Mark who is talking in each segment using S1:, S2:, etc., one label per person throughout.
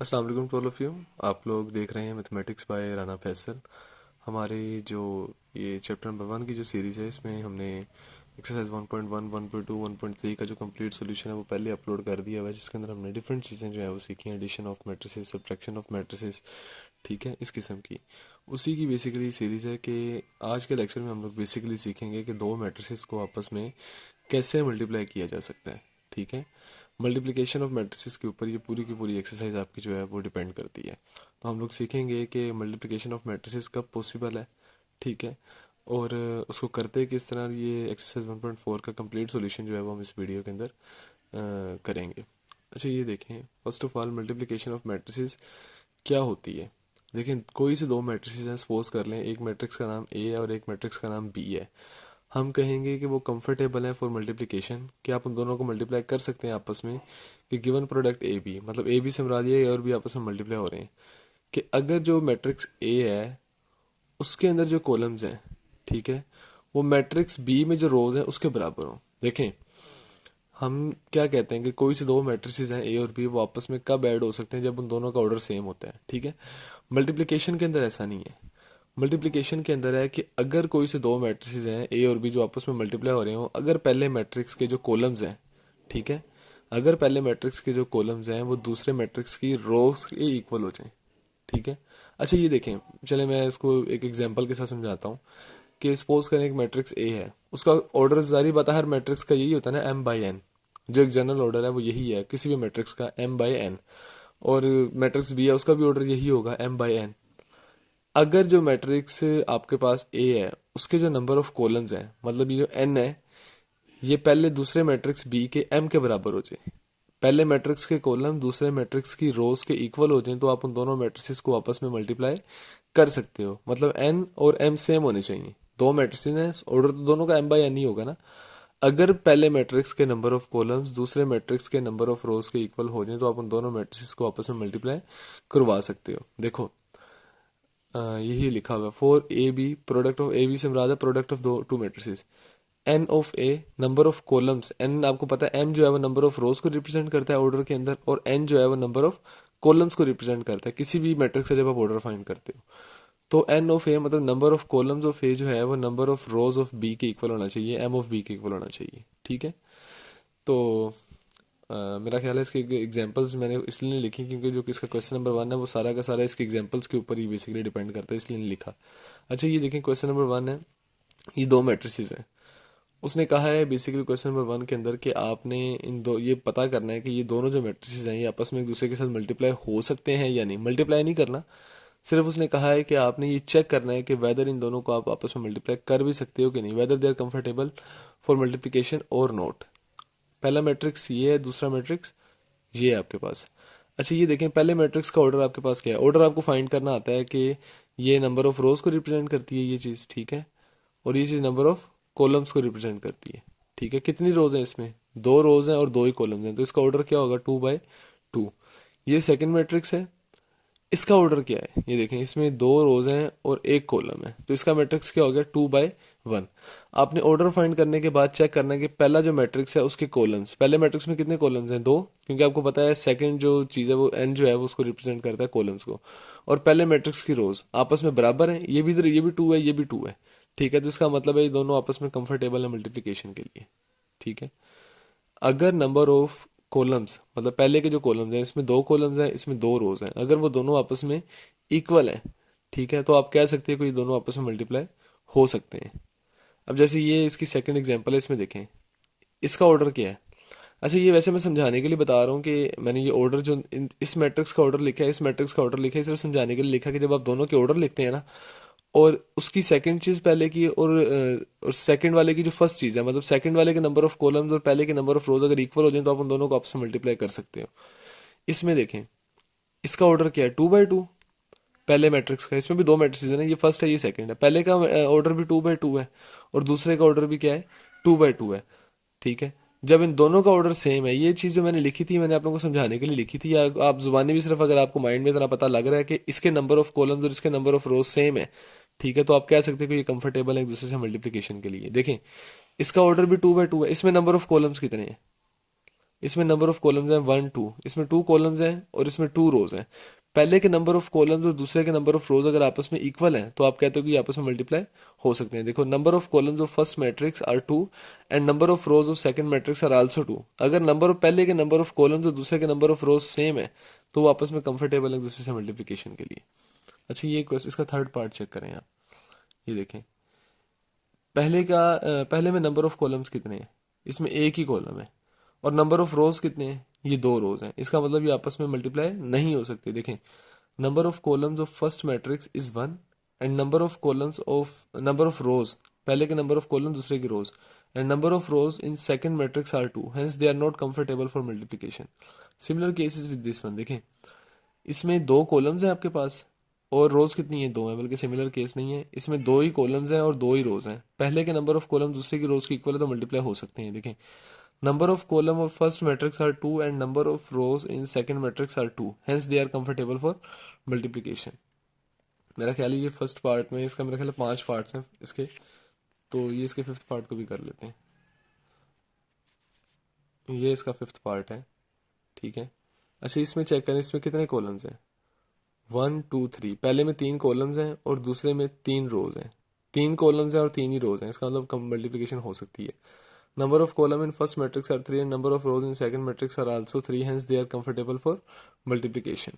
S1: अस्सलाम वालेकुम to all of you. आप लोग देख रहे हैं मैथमेटिक्स बाय राना फैसल। हमारे जो ये चैप्टर नंबर 1 की जो सीरीज़ है, इसमें हमने एक्सरसाइज 1.1, 1.2, 1.3 का जो कंप्लीट सोल्यूशन है वो पहले अपलोड कर दिया हुआ है, जिसके अंदर हमने डिफरेंट चीज़ें जो है वो सीखी हैं, addition of matrices, subtraction of matrices, ठीक है, इस किस्म की। उसी की बेसिकली सीरीज़ है कि आज के लेक्चर में हम लोग बेसिकली सीखेंगे कि दो मैट्रिसेस को आपस में कैसे मल्टीप्लाई किया जा सकता है, ठीक है। मल्टीप्लिकेशन ऑफ मैट्रिसेस के ऊपर ये पूरी की पूरी एक्सरसाइज आपकी जो है वो डिपेंड करती है। तो हम लोग सीखेंगे कि मल्टीप्लिकेशन ऑफ मैट्रिसेस कब पॉसिबल है, ठीक है, और उसको करते किस तरह। ये एक्सरसाइज 1.4 का कंप्लीट सॉल्यूशन जो है वो हम इस वीडियो के अंदर करेंगे। अच्छा, ये देखें, first of all multiplication of matrices क्या होती है। देखें, कोई से दो मैट्रिसेस हैं, सपोज कर लें एक मैट्रिक्स का नाम ए है और एक मैट्रिक्स का नाम बी है। हम कहेंगे कि वो कंफर्टेबल है फॉर मल्टीप्लिकेशन, कि आप उन दोनों को मल्टीप्लाई कर सकते हैं आपस में, कि गिवन प्रोडक्ट ए बी, मतलब ए बी से मुराद ये है और भी आपस में मल्टीप्लाई हो रहे हैं, कि अगर जो मैट्रिक्स ए है उसके अंदर जो कॉलम्स हैं, ठीक है, वो मैट्रिक्स बी में जो रोज हैं उसके बराबर हो। देखें, हम क्या कहते हैं कि कोई से दो मैट्रिसेस हैं ए और बी, वो आपस में कब ऐड हो सकते हैं, जब उन दोनों का ऑर्डर सेम होता है, ठीक है। मल्टीप्लिकेशन के अंदर ऐसा नहीं है। मल्टीप्लिकेशन के अंदर है कि अगर कोई से दो मैट्रिसेस हैं ए और बी जो आपस में मल्टीप्लाई हो रहे हो, अगर पहले मैट्रिक्स के जो कॉलम्स हैं, ठीक है, अगर पहले मैट्रिक्स के जो कॉलम्स हैं वो दूसरे मैट्रिक्स की रोज के इक्वल हो जाएं, ठीक है। अच्छा, ये देखें, चले मैं इसको एक एग्जांपल के साथ समझाता हूँ कि सपोज करें एक मैट्रिक्स ए है, उसका ऑर्डर जारी बात है, हर मैट्रिक्स का यही होता है ना, एम बाई एन। जो एक जनरल ऑर्डर है वो यही है किसी भी मैट्रिक्स का, एम बाई एन। और मैट्रिक्स बी है, उसका भी ऑर्डर यही होगा, एम बाई एन। अगर जो मैट्रिक्स आपके पास ए है उसके जो नंबर ऑफ कॉलम्स हैं, मतलब ये जो एन है, ये पहले दूसरे मैट्रिक्स बी के एम के बराबर हो जाए, पहले मैट्रिक्स के कॉलम दूसरे मैट्रिक्स की रोज के इक्वल हो जाए, तो आप उन दोनों मैट्रिसेस को आपस में मल्टीप्लाई कर सकते हो। मतलब एन और एम सेम होने चाहिए। दो मैट्रिसेस हैं, ऑर्डर तो दोनों का एम बाई एन ही होगा ना। अगर पहले मैट्रिक्स के नंबर ऑफ कॉलम्स दूसरे मैट्रिक्स के नंबर ऑफ रोज के इक्वल हो जाए, तो आप उन दोनों मैट्रिसेस को आपस में मल्टीप्लाई करवा सकते हो। देखो, यही लिखा हुआ है, for A B product of A B से मुराद है प्रोडक्ट ऑफ दो two matrices. N of A number of columns, N आपको पता है एम जो है वो नंबर ऑफ रोज को रिप्रेजेंट करता है ऑर्डर के अंदर, और एन जो है वो नंबर ऑफ कॉलम्स को रिप्रेजेंट करता है किसी भी मैट्रिक्स से जब आप ऑर्डर फाइंड करते हो। तो एन ऑफ ए मतलब number of columns of A जो है वो number of rows of B के इक्वल होना चाहिए, एम ऑफ बी के इक्वल होना चाहिए, ठीक है। तो मेरा ख्याल है इसके एग्जांपल्स मैंने इसलिए नहीं लिखी क्योंकि जो इसका क्वेश्चन नंबर 1 है वो सारा का सारा इसके एग्जांपल्स के ऊपर ही बेसिकली डिपेंड करता है, इसलिए नहीं लिखा। अच्छा, ये देखें, क्वेश्चन नंबर 1 है, ये दो मैट्रिसेस हैं। उसने कहा है बेसिकली क्वेश्चन नंबर 1 के अंदर कि आपने इन दो ये पता करना है कि ये दोनों जो मैट्रिसेस हैं ये आपस में एक दूसरे के साथ मल्टीप्लाई हो सकते हैं या नहीं। मल्टीप्लाई नहीं करना, सिर्फ उसने कहा है कि आपने ये चेक करना है कि वेदर इन दोनों को आप आपस में मल्टीप्लाई कर भी सकते हो कि नहीं, whether they are comfortable for multiplication और नॉट। पहला मैट्रिक्स ये है, दूसरा मैट्रिक्स ये है आपके पास। अच्छा, ये देखें, पहले मैट्रिक्स का ऑर्डर आपके पास क्या है। ऑर्डर आपको फाइंड करना आता है कि ये नंबर ऑफ रोज को रिप्रेजेंट करती है ये चीज़, ठीक है, और ये चीज़ नंबर ऑफ कॉलम्स को रिप्रेजेंट करती है, ठीक है। कितनी रोज हैं इसमें, दो रोज हैं और दो ही कॉलम्स हैं, तो इसका ऑर्डर क्या होगा, 2/2। ये सेकंड मैट्रिक्स है, इसका ऑर्डर क्या है, ये देखें, इसमें दो रोज हैं और एक कॉलम है, तो इसका मैट्रिक्स क्या हो गया, 2/1। आपने ऑर्डर फाइंड करने के बाद चेक करना है कि पहला जो मैट्रिक्स है उसके कॉलम्स, पहले मैट्रिक्स में कितने कॉलम्स हैं, दो, क्योंकि आपको पता है सेकंड जो चीज़ है वो एन जो है वो उसको रिप्रेजेंट करता है कॉलम्स को, और पहले मैट्रिक्स की रोज आपस में बराबर हैं, ये भी 2 है, ये भी 2 है, ठीक है। तो इसका मतलब है ये दोनों आपस में कंफर्टेबल है मल्टीप्लिकेशन के लिए, ठीक है। अगर नंबर ऑफ कॉलम्स, मतलब पहले के जो कॉलम्स हैं, इसमें दो कॉलम्स हैं इसमें दो रोज हैं, अगर वो दोनों आपस में इक्वल हैं, ठीक है, तो आप कह सकते हैं कि ये दोनों आपस में मल्टीप्लाई हो सकते हैं। अब जैसे ये इसकी सेकंड एग्जांपल है, इसमें देखें इसका ऑर्डर क्या है। अच्छा, ये वैसे मैं समझाने के लिए बता रहा हूँ कि मैंने ये ऑर्डर जो इस मैट्रिक्स का ऑर्डर लिखा है, इस मैट्रिक्स का ऑर्डर लिखा है, सिर्फ समझाने के लिए लिखा कि जब आप दोनों के ऑर्डर लिखते हैं ना, और उसकी सेकंड चीज पहले की और सेकंड वाले की जो फर्स्ट चीज है, मतलब सेकंड वाले के नंबर ऑफ कॉलम्स और पहले के नंबर ऑफ रोज अगर इक्वल हो जाए तो आप उन दोनों को आपस में मल्टीप्लाई कर सकते हो। इसमें देखें, इसका ऑर्डर क्या है, 2/2, पहले मैट्रिक्स का, इसमें भी दो मैट्रिक्स है ना, ये फर्स्ट है ये सेकंड है, पहले का ऑर्डर भी 2/2 है और दूसरे का ऑर्डर भी क्या है, 2/2 है, ठीक है। जब इन दोनों का ऑर्डर सेम है, ये चीज़ जो मैंने लिखी थी मैंने आप लोगों को समझाने के लिए लिखी थी, या आप जुबानी भी सिर्फ अगर आपको माइंड में इतना पता लग रहा है कि इसके नंबर ऑफ कॉलम्स और इसके नंबर ऑफ रोज सेम है, ठीक है, तो आप कह सकते हो कि ये कंफर्टेबल है एक दूसरे से मल्टीप्लिकेशन के लिए। देखें, इसका ऑर्डर भी 2/2 है, इसमें नंबर ऑफ कॉलम्स कितने हैं, इसमें नंबर ऑफ कॉलम्स हैं 1 2, इसमें 2 कॉलम्स हैं और इसमें 2 रोज हैं। पहले के नंबर ऑफ कॉलम्स और दूसरे के नंबर ऑफ रोज अगर आपस में इक्वल हैं तो आप कहते हो कि ये आपस में मल्टीप्लाई हो सकते हैं। देखो, number of columns of first matrix are 2 and number of rows of second matrix are also 2। अगर नंबर ऑफ पहले के नंबर ऑफ कॉलम्स और दूसरे के नंबर ऑफ रोज सेम है तो वो आपस में कंफर्टेबल है एक दूसरे से मल्टीप्लिकेशन के लिए। अच्छा, ये क्वेश्चन, इसका थर्ड पार्ट चेक करें आप। ये देखें, पहले में नंबर ऑफ कॉलम्स कितने हैं, इसमें एक ही कॉलम है, और नंबर ऑफ रोज कितने हैं, ये 2 रोज हैं। इसका मतलब ये आपस में मल्टीप्लाई नहीं हो सकते। देखें, number of columns of first matrix is 1 and number of rows, पहले के नंबर ऑफ कॉलम दूसरे की rows, and number of rows in second matrix are 2, hence they are not comfortable for multiplication. Similar cases with this one. देखें, इसमें 2 columns हैं आपके पास और रोज कितनी है, 2 है, बल्कि सिमिलर केस नहीं है, इसमें 2 ही कॉलम्स हैं और 2 ही रोज हैं। पहले के नंबर ऑफ कॉलम दूसरे की रोज की इक्वल है तो मल्टीप्लाई हो सकते हैं। देखें, number of column of first matrix are 2 and number of rows in second matrix are 2, hence they are comfortable for multiplication. मेरा ख्याल है ये फर्स्ट पार्ट में, इसका मेरा ख्याल है 5 पार्ट्स हैं इसके, तो ये इसके फिफ्थ पार्ट को भी कर लेते हैं। ये इसका फिफ्थ पार्ट है, ठीक है। अच्छा, इसमें चेक करें, इसमें कितने कॉलम्स हैं, 1 2 3। पहले में 3 कॉलम्स हैं और दूसरे में 3 रोज हैं। 3 कॉलम्स हैं और 3 ही रोज हैं, इसका मतलब कम मल्टीप्लिकेशन हो सकती है। Number of column in first matrix are 3 and number of rows in second matrix are also 3, hence they are comfortable for multiplication.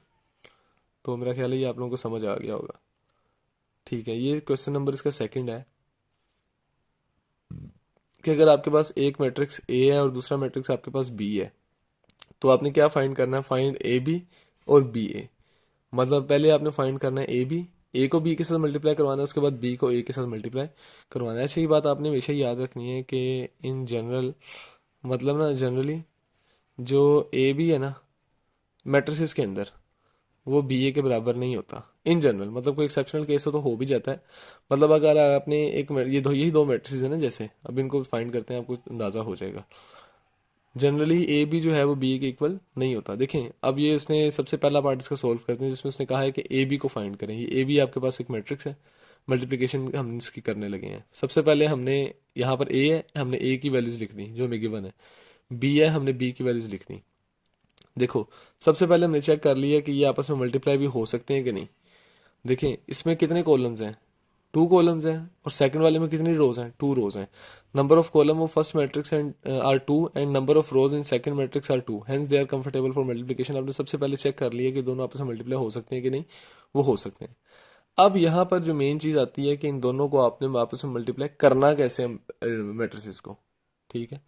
S1: तो मेरा ख्याल है ये आप लोगों को समझ आ गया होगा, ठीक है। ये क्वेश्चन नंबर इसका सेकंड है कि अगर आपके पास एक मैट्रिक्स ए है और दूसरा मैट्रिक्स आपके पास बी है तो आपने क्या फाइंड करना है, फाइंड ए बी और बी ए। मतलब पहले आपने फाइंड करना है ए बी, ए को बी के साथ मल्टीप्लाई करवाना है, उसके बाद बी को ए के साथ मल्टीप्लाई करवाना है। ऐसी ही बात आपने हमेशा याद रखनी है कि इन जनरल, मतलब ना जनरली जो ए बी है ना मैट्रिसेस के अंदर, वो बी ए के बराबर नहीं होता इन जनरल। मतलब कोई एक्सेप्शनल केस हो तो हो भी जाता है। मतलब अगर आपने यही दो मैट्रिसेस है ना, जैसे अब इनको फाइंड करते हैं, आपको अंदाजा हो जाएगा। जनरली ए बी जो है वो बी के इक्वल नहीं होता। देखें, अब ये उसने सबसे पहला पार्ट इसका सोल्व करते हैं जिसमें उसने कहा है कि ए बी को फाइंड करें। ये ए बी आपके पास एक मैट्रिक्स है, मल्टीप्लिकेशन हम इसकी करने लगे हैं। सबसे पहले हमने यहाँ पर ए है, हमने ए की वैल्यूज लिख दी जो हमें गिवन है, बी है, हमने बी की वैल्यूज लिख दी। देखो, सबसे पहले हमने चेक कर लिया कि ये आपस में मल्टीप्लाई भी हो सकते हैं कि नहीं। देखें, इसमें कितने कॉलम्स हैं, 2 कॉलम्स हैं, और सेकंड वाले में कितनी रोज हैं, 2 रोज हैं। Number of column of first matrix and are 2 and number of rows in second matrix are 2, hence they are comfortable for multiplication. आपने सबसे पहले चेक कर लिया कि दोनों आपस में मल्टीप्लाई हो सकते हैं कि नहीं, वो हो सकते हैं। अब यहाँ पर जो मेन चीज आती है कि इन दोनों को आपने आपस में मल्टीप्लाई करना कैसे मैट्रिसेस को, ठीक है।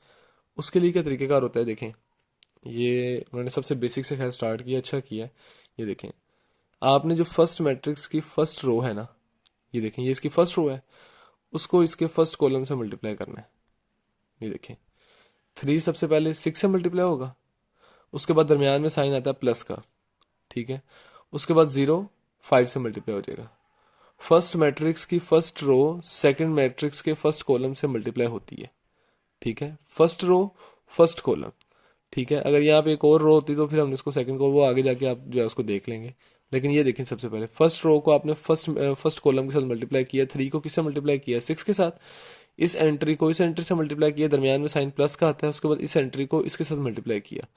S1: उसके लिए क्या तरीकेकार होता है, देखें, ये उन्होंने सबसे बेसिक से खैर स्टार्ट किया, अच्छा किया। ये देखें, आपने जो फर्स्ट मैट्रिक्स की फर्स्ट रो है ना, ये देखें, ये इसकी फर्स्ट रो है, उसको इसके फर्स्ट कॉलम से मल्टीप्लाई करना है। ये देखें, 3 सबसे पहले 6 से मल्टीप्लाई होगा, उसके बाद दरमियान में साइन आता है प्लस का, ठीक है। उसके बाद 0 5 से मल्टीप्लाई हो जाएगा। फर्स्ट मैट्रिक्स की फर्स्ट रो सेकंड मैट्रिक्स के फर्स्ट कॉलम से मल्टीप्लाई होती है, ठीक है। फर्स्ट रो फर्स्ट कॉलम, ठीक है। अगर यहाँ पे एक और रो होती तो फिर हम इसको सेकंड को, वो आगे जाके आप जो है उसको देख लेंगे। लेकिन ये देखें, सबसे पहले फर्स्ट रो को आपने फर्स्ट कॉलम के साथ मल्टीप्लाई किया, 3 को किससे मल्टीप्लाई किया, 6 के साथ। इस एंट्री को इस एंट्री से मल्टीप्लाई किया, दरमियान में साइन प्लस का आता है। उसके बाद इस एंट्री को इसके साथ मल्टीप्लाई किया,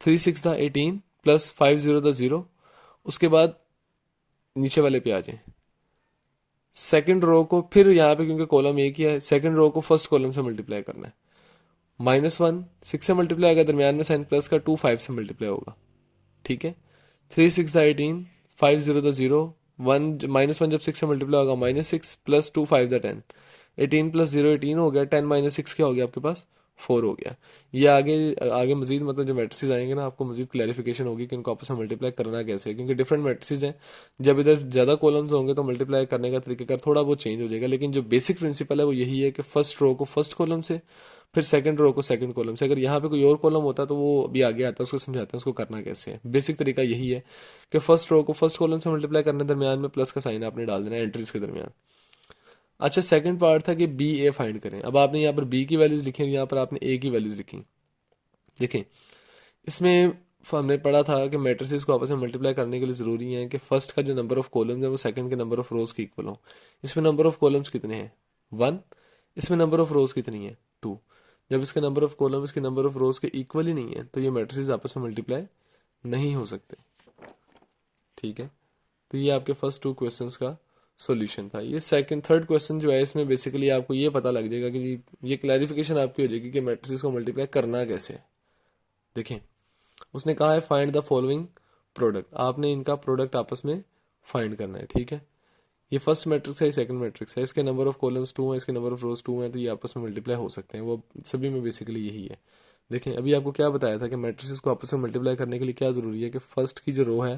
S1: 3 6 था 18 प्लस 5 0 था 0। उसके बाद नीचे वाले पे आ जाए, सेकंड रो को फिर यहाँ पे क्योंकि कॉलम एक ही है, सेकंड रो को फर्स्ट कॉलम से मल्टीप्लाई करना है। -1 6 से मल्टीप्लाई आएगा, दरमियान में साइन प्लस का 2 5 से मल्टीप्लाई होगा, ठीक है। 3 6 था 18, 5 0 था 0, 1 -1 जब 6 से मल्टीप्लाई होगा -6 प्लस 2 5 था 10, 18 प्लस 0 18 हो गया, 10 -6 क्या हो गया आपके पास, 4 हो गया। ये आगे आगे मजीद मतलब जो मैट्रिसेस आएंगे ना, आपको मजीद क्लैरिफिकेशन होगी कि इनको आपस में मल्टीप्लाई करना कैसे है, क्योंकि डिफरेंट मैट्रिसेस हैं। जब इधर ज़्यादा कॉलम्स होंगे तो मल्टीप्लाई करने का तरीका थोड़ा बहुत चेंज हो जाएगा, लेकिन जो बेसिक प्रिंसिपल है वो यही है कि फर्स्ट रो को फर्स्ट कॉलम से, फिर सेकंड रो को सेकंड कॉलम से। अगर यहाँ पे कोई और कॉलम होता तो वो अभी आगे आता है, उसको समझाते हैं उसको करना कैसे है। बेसिक तरीका यही है कि फर्स्ट रो को फर्स्ट कॉलम से मल्टीप्लाई करने, दरमियान में प्लस का साइन आपने डाल देना है एंट्रीज के दरमियान। अच्छा, सेकंड पार्ट था कि बी ए फाइंड करें। अब आपने यहाँ पर बी की वैल्यूज लिखी और यहाँ पर आपने ए की वैल्यूज लिखी। देखें, इसमें हमने पढ़ा था कि मैट्रिसेस को आपस में मल्टीप्लाई करने के लिए ज़रूरी है कि फर्स्ट का जो नंबर ऑफ कॉलम्स है वो सेकंड के नंबर ऑफ रोज के इक्वल हो। इसमें नंबर ऑफ कॉलम्स कितने हैं, 1। इसमें नंबर ऑफ रोज कितनी है, 2। जब इसके नंबर ऑफ कॉलम इसके नंबर ऑफ रोज के इक्वल ही नहीं है तो ये मैट्रिसेस आपस में मल्टीप्लाई नहीं हो सकते। ठीक है, तो ये आपके फर्स्ट टू क्वेश्चंस का सॉल्यूशन था। ये सेकंड थर्ड क्वेश्चन जो है इसमें बेसिकली आपको ये पता लग जाएगा कि ये क्लैरिफिकेशन आपकी हो जाएगी कि मैट्रिसेस को मल्टीप्लाई करना कैसे है। देखें, उसने कहा है फाइंड द फॉलोइंग प्रोडक्ट, आपने इनका प्रोडक्ट आपस में फाइंड करना है। ठीक है, ये फर्स्ट मैट्रिक्स है, ये सेकंड मैट्रिक्स है, इसके नंबर ऑफ कॉलम्स 2 है, इसके नंबर ऑफ रोज 2 है, तो ये आपस में मल्टीप्लाई हो सकते हैं। वो सभी में बेसिकली यही है। देखें, अभी आपको क्या बताया था कि मैट्रिसेस को आपस में मल्टीप्लाई करने के लिए क्या जरूरी है कि फर्स्ट की जो रो है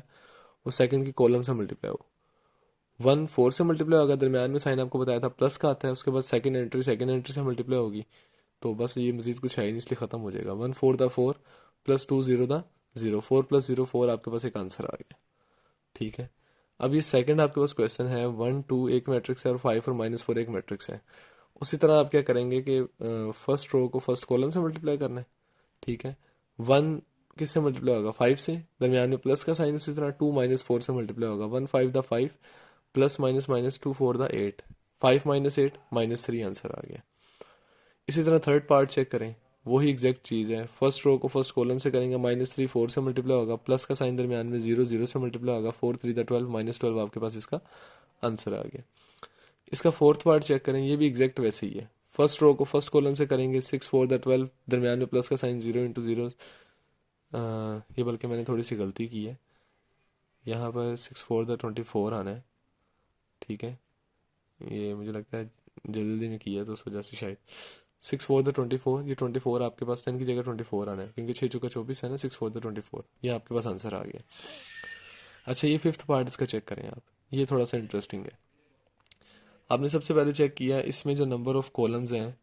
S1: वो सेकंड की कॉलम से मल्टीप्लाई हो। 1 4 से मल्टीप्लाई होगा, दरमियान में साइन आपको बताया था प्लस का आता है, उसके बाद सेकंड एंट्री से मल्टीप्लाई होगी, तो बस ये मजीद कुछ है ही नहीं, इसलिए खत्म हो जाएगा। 1 4 द 4 प्लस 2 0 द 0, 4 प्लस 0 4, आपके पास एक आंसर आ गया। ठीक है, अब ये सेकंड आपके पास क्वेश्चन है, 1 2 एक मैट्रिक्स है और 5 और -4 एक मैट्रिक्स है। उसी तरह आप क्या करेंगे कि फर्स्ट रो को फर्स्ट कॉलम से मल्टीप्लाई करना है। ठीक है, 1 किससे मल्टीप्लाई होगा, 5 से, दरमियान में प्लस का साइन, उसी तरह 2 -4 से मल्टीप्लाई होगा। 1 5 द 5 प्लस -2 4 द 8, 5 -8 -3 आंसर आ गया। इसी तरह थर्ड पार्ट चेक करें, वही एग्जैक्ट चीज़ है, फर्स्ट रो को फर्स्ट कॉलम से करेंगे, -3 4 से मल्टीप्लाई होगा, प्लस का साइन दरमियान में 0 0 से मल्टीप्लाई होगा, 4 3 द 12 -12 आपके पास इसका आंसर आ गया। इसका फोर्थ पार्ट चेक करें, ये भी एग्जैक्ट वैसे ही है, फर्स्ट रो को फर्स्ट कॉलम से करेंगे, 6 4 द 12, दरमियान में प्लस का साइन 0 × 0, ये बल्कि मैंने थोड़ी सी गलती की है, यहाँ पर 6 4 द 24 आना है। ठीक है, ये मुझे लगता है जल्दी में किया तो उस वजह से शायद 6 4 द 24, ये 24 आपके पास 10 की जगह 24 आना है, क्योंकि 6 चौका 24 है ना, 6 4 द 24, ये आपके पास आंसर आ गया। अच्छा, ये फिफ्थ पार्ट इसका चेक करें आप, ये थोड़ा सा इंटरेस्टिंग है। आपने सबसे पहले चेक किया इसमें जो नंबर ऑफ कॉलम्स हैं